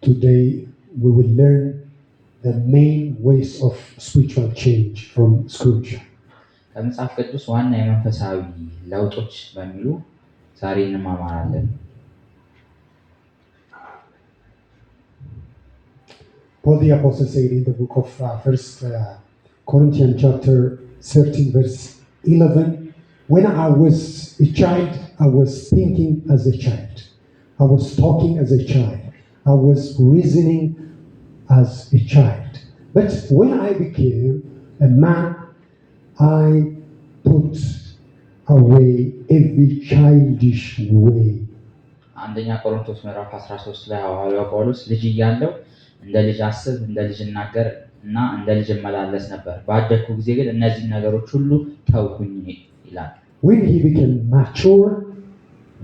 Today we will learn the main ways of spiritual change from Scripture. ከመጽሐፍ ቅዱስ ዋና የመንፈሳዊ ለውጦች በሚሉ ዛሬ እንማማራለን። Paul the Apostle said in the book of 1 Corinthians chapter 13 verse 11, when I was a child, I was thinking as a child. I was talking as a child. I was reasoning as a child. But when I became a man, I put away every childish way. አንደኛ ቆሮንቶስ ምዕራፍ 13 ላይ ሐዋርያው ጳውሎስ ልጅ እያለሁ እንደ ልጅ አስብ፣ እንደ ልጅ እናገር እና እንደ ልጅ እመላለስ ነበር። ባደግኩ ጊዜ ግን እነዚህ ነገሮች ሁሉ ተውኩኝ ይላል። When he became mature,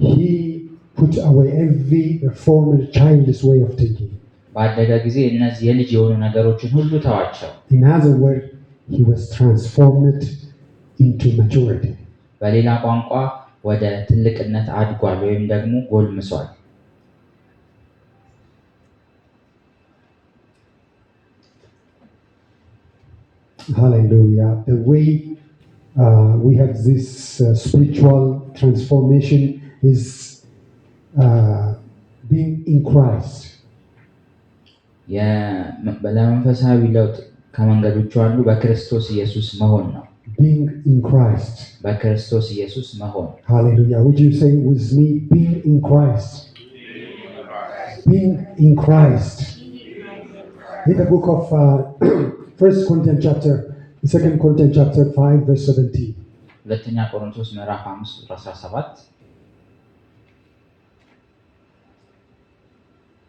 he put away every former childish way of thinking. ባደገ ጊዜ እነዚህ የልጅ የሆኑ ነገሮችን ሁሉ ተዋቸው። In other words, he was transformed into maturity. በሌላ ቋንቋ ወደ ትልቅነት አድጓል ወይም ደግሞ ጎልምሷል። Hallelujah. The way we have this spiritual transformation is being in Christ. ለመንፈሳዊ ለውጥ ከመንገዶቹ አንዱ በክርስቶስ ኢየሱስ መሆን ነው። Being in Christ. በክርስቶስ ኢየሱስ መሆን። Hallelujah. Would you say with me, being in Christ? Being in Christ. In the book of 1 Corinthians chapter 5 verse 17. ሁለተኛ ቆሮንቶስ ምዕራፍ 5 ቁጥር 17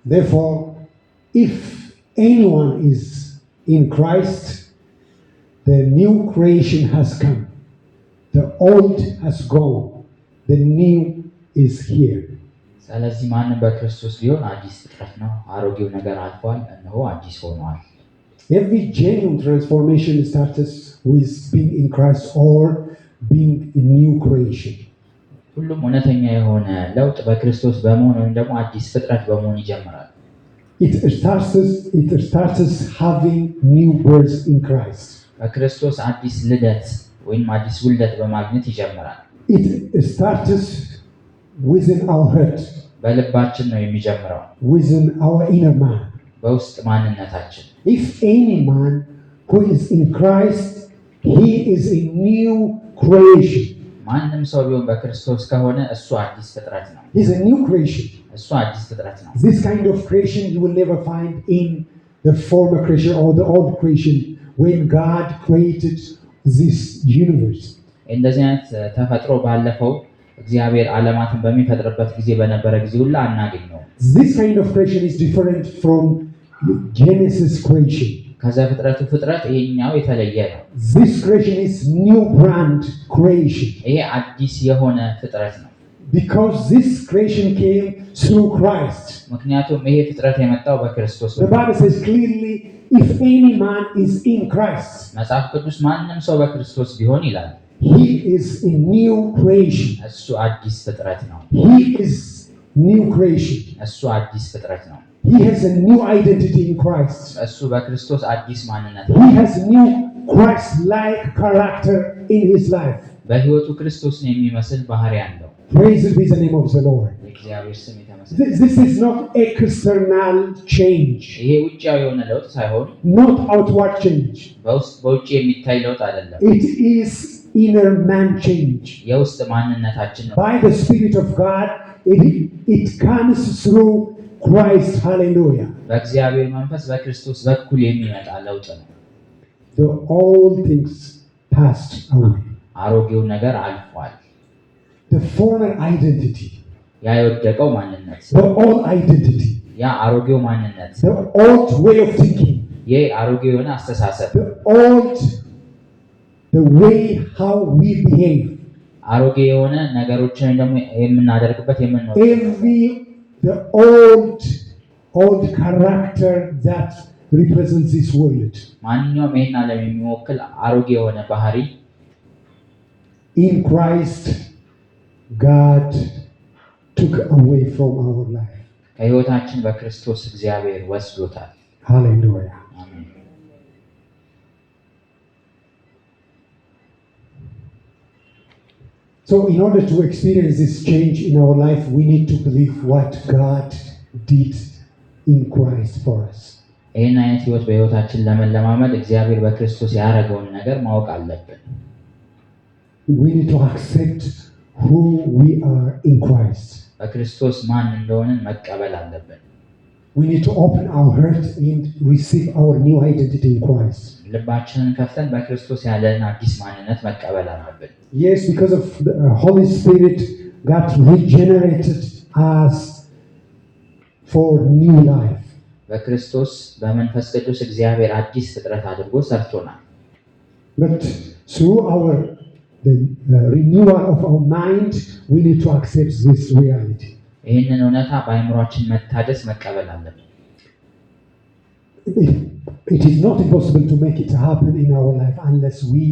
Therefore, if anyone is in Christ, the new creation has come. The old has gone. The new is here. ስለዚህ ማንም በክርስቶስ ቢሆን አዲስ ፍጥረት ነው፣ አሮጌው ነገር አልፏል፣ እነሆ አዲስ ሆኗል። Every genuine transformation starts with being in Christ or being a new creation. ሁሉም እውነተኛ የሆነ ለውጥ በክርስቶስ በመሆን ወይም ደግሞ አዲስ ፍጥረት በመሆን ይጀምራል። It starts having new birth in Christ. በክርስቶስ አዲስ ልደት ወይም አዲስ ውልደት በማግኘት ይጀምራል። It starts within our heart. በልባችን ነው የሚጀምረው። Within our inner man. በውስጥ ማንነታችን። If any man who is in Christ, he is a new creation. ማንም ሰው ቢሆን በክርስቶስ ከሆነ እሱ አዲስ ፍጥረት ነው። He is a new creation. እሱ አዲስ ፍጥረት ነው። This kind of creation you will never find in the former creation or the old creation when God created this universe. እንደዚህ አይነት ተፈጥሮ ባለፈው እግዚአብሔር ዓለማትን በሚፈጥርበት ጊዜ በነበረ ጊዜ ሁሉ አናገኘው። This kind of creation is different from Genesis creation. ከዘፍጥረቱ ፍጥረት ይሄኛው የተለየ ነው። This creation is new brand creation. ይሄ አዲስ የሆነ ፍጥረት ነው። Because this creation came through Christ. ምክንያቱም ይሄ ፍጥረት የመጣው በክርስቶስ ነው። The Bible says clearly, if any man is in Christ, መጽሐፍ ቅዱስ ማንም ሰው በክርስቶስ ቢሆን ይላል፣ he is a new creation. እሱ አዲስ ፍጥረት ነው። He is new creation. እሱ አዲስ ፍጥረት ነው። He has a new identity in Christ. እሱ በክርስቶስ አዲስ ማንነት He has new Christ-like character in his life. በሕይወቱ ክርስቶስን የሚመስል ባህሪ አለው። Praise be the name of the Lord. የእግዚአብሔር ስም የተመሰገነ። This is not external change. ይሄ ውጫዊ የሆነ ለውጥ ሳይሆን Not outward change. በውጭ የሚታይ ለውጥ አይደለም። It is inner man change. የውስጥ ማንነታችን ነው። By the Spirit of God, it comes through Christ. Hallelujah. በእግዚአብሔር መንፈስ በክርስቶስ በኩል የሚመጣ ለውጥ ነው። The old things passed away. አሮጌው ነገር አልፏል። The former identity. ያ የወደቀው ማንነት፣ The old identity. ያ አሮጌው ማንነት፣ The old way of thinking. ይሄ አሮጌው የሆነ አስተሳሰብ፣ the way how we behave. አሮጌ የሆነ ነገሮችን ደግሞ የምናደርግበት የምንኖር The old character that represents this world. ማንኛውም ይሄን ዓለም የሚወክል አሮጌ የሆነ ባህሪ In Christ, God took away from our life. ከሕይወታችን በክርስቶስ እግዚአብሔር ወስዶታል። Hallelujah. አሜን። So in order to experience this change in our life, we need to believe what God did in Christ for us. ይህን አይነት ህይወት በህይወታችን ለመለማመድ እግዚአብሔር በክርስቶስ ያደረገውን ነገር ማወቅ አለብን። We need to accept who we are in Christ. በክርስቶስ ማን እንደሆንን መቀበል አለብን። We need to open our heart and receive our new identity in Christ. ልባችንን ከፍተን በክርስቶስ ያለን አዲስ ማንነት መቀበል አለብን። Yes, because of the Holy Spirit, God regenerated us for new life. በክርስቶስ በመንፈስ ቅዱስ እግዚአብሔር አዲስ ፍጥረት አድርጎ ሰርቶናል። But through the renewal of our mind, we need to accept this reality. ይህንን እውነታ በአእምሯችን መታደስ መቀበል አለብን። It is not impossible to make it happen in our life unless we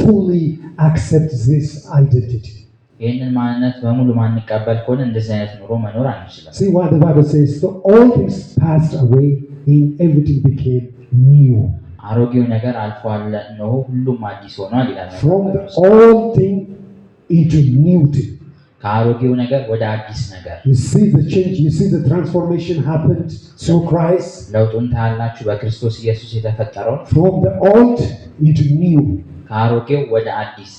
fully accept this identity. ይህንን ማንነት በሙሉ ማንቀበል ከሆነ እንደዚህ አይነት ኑሮ መኖር አንችልም። See what the Bible says, so all things passed away and everything became new. አሮጌው ነገር አልፏል፣ እነሆ ሁሉም አዲስ ሆኗል ይላል። From the old thing into new thing. ከአሮጌው ነገር ወደ አዲስ ነገር። You see the change, you see the transformation happened through Christ. ለውጡን ታያላችሁ በክርስቶስ ኢየሱስ የተፈጠረው። From the old into new. ከአሮጌው ወደ አዲስ።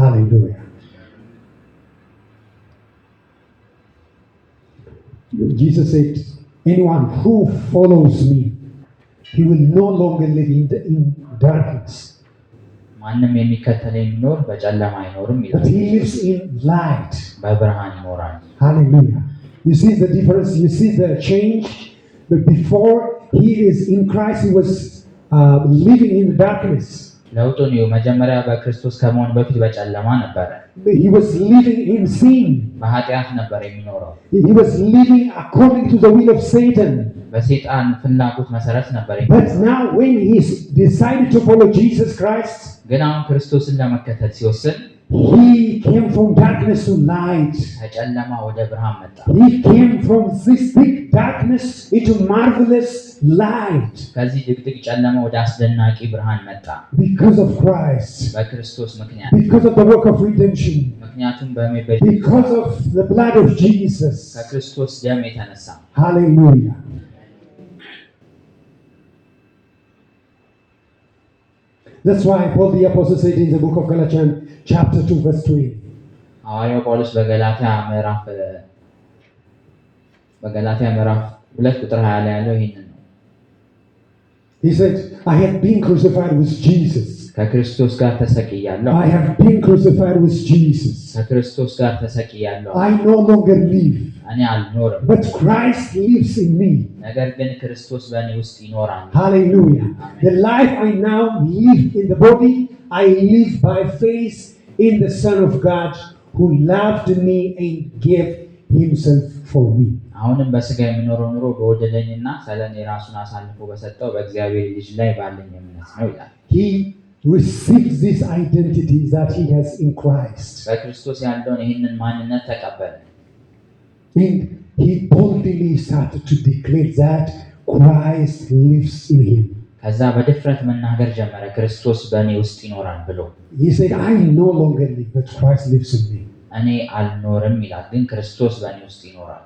Hallelujah. Jesus said, anyone who follows me, he will no longer live in darkness. ማንም የሚከተለኝ ቢኖር በጨለማ አይኖርም ይላል። But he lives in light. በብርሃን ይኖራል። Hallelujah. You see the difference, you see the change. But before he is in Christ, he was living in darkness. ለውጡን ይኸው መጀመሪያ በክርስቶስ ከመሆን በፊት በጨለማ ነበረ። He was living in sin. በኃጢአት ነበር የሚኖረው። He was living according to the will of Satan. በሰይጣን ፍላጎት መሰረት ነበር። But now when he decided to follow Jesus Christ, ግን አሁን ክርስቶስን ለመከተል ሲወስን he came from darkness to light. ከጨለማ ወደ ብርሃን መጣ። He came from this big darkness into marvelous light. ከዚህ ድቅድቅ ጨለማ ወደ አስደናቂ ብርሃን መጣ። Because of Christ. በክርስቶስ ምክንያት። Because of the work of redemption. ምክንያቱም Because of the blood of Jesus. ከክርስቶስ ደም የተነሳ። Hallelujah. That's why Paul the Apostle said in the book of Galatians, chapter 2, verse 3. ሐዋርያው ጳውሎስ በገላትያ ምዕራፍ 2 ቁጥር 20 ላይ ያለው ይሄንን ነው። He said, I have been crucified with Jesus. ከክርስቶስ ጋር ተሰቅያለሁ። I have been crucified with Jesus. ከክርስቶስ ጋር ተሰቅያለሁ። I no longer live. እኔ አልኖርም፣ but Christ lives in me. ነገር ግን ክርስቶስ በእኔ ውስጥ ይኖራል። Hallelujah. The life I now live in the body, I live by faith in the Son of God who loved me and gave himself for me. አሁንም በስጋ የሚኖረው ኑሮ በወደደኝና ስለኔ ራሱን አሳልፎ በሰጠው በእግዚአብሔር ልጅ ላይ ባለኝ እምነት ነው ይላል። He received this identity that he has in Christ. በክርስቶስ ያለውን ይህንን ማንነት ተቀበለ። And he boldly started to declare that Christ lives in him. ከዛ በድፍረት መናገር ጀመረ ክርስቶስ በእኔ ውስጥ ይኖራል ብሎ። He said, I no longer live, but Christ lives in me. እኔ አልኖርም ይላል፣ ግን ክርስቶስ በእኔ ውስጥ ይኖራል።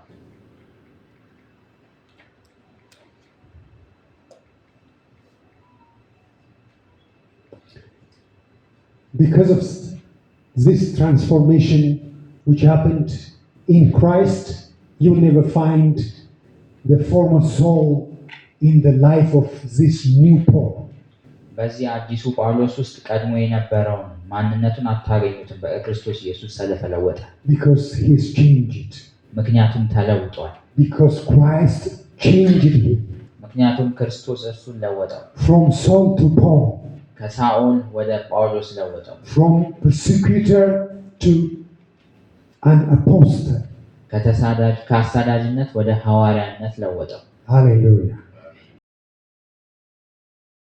Because of this transformation which happened in Christ, you'll never find the former soul in the life of this new Paul. በዚህ አዲሱ ጳውሎስ ውስጥ ቀድሞ የነበረውን ማንነቱን አታገኙትም በክርስቶስ ኢየሱስ ስለተለወጠ። Because he has changed. ምክንያቱም ተለውጧል። Because Christ changed him. ምክንያቱም ክርስቶስ እርሱን ለወጠው። From Saul to Paul. ከሳኦል ወደ ጳውሎስ ለወጠው። From persecutor to an apostle. ከአሳዳጅነት ወደ ሐዋርያነት ለወጠው። Hallelujah.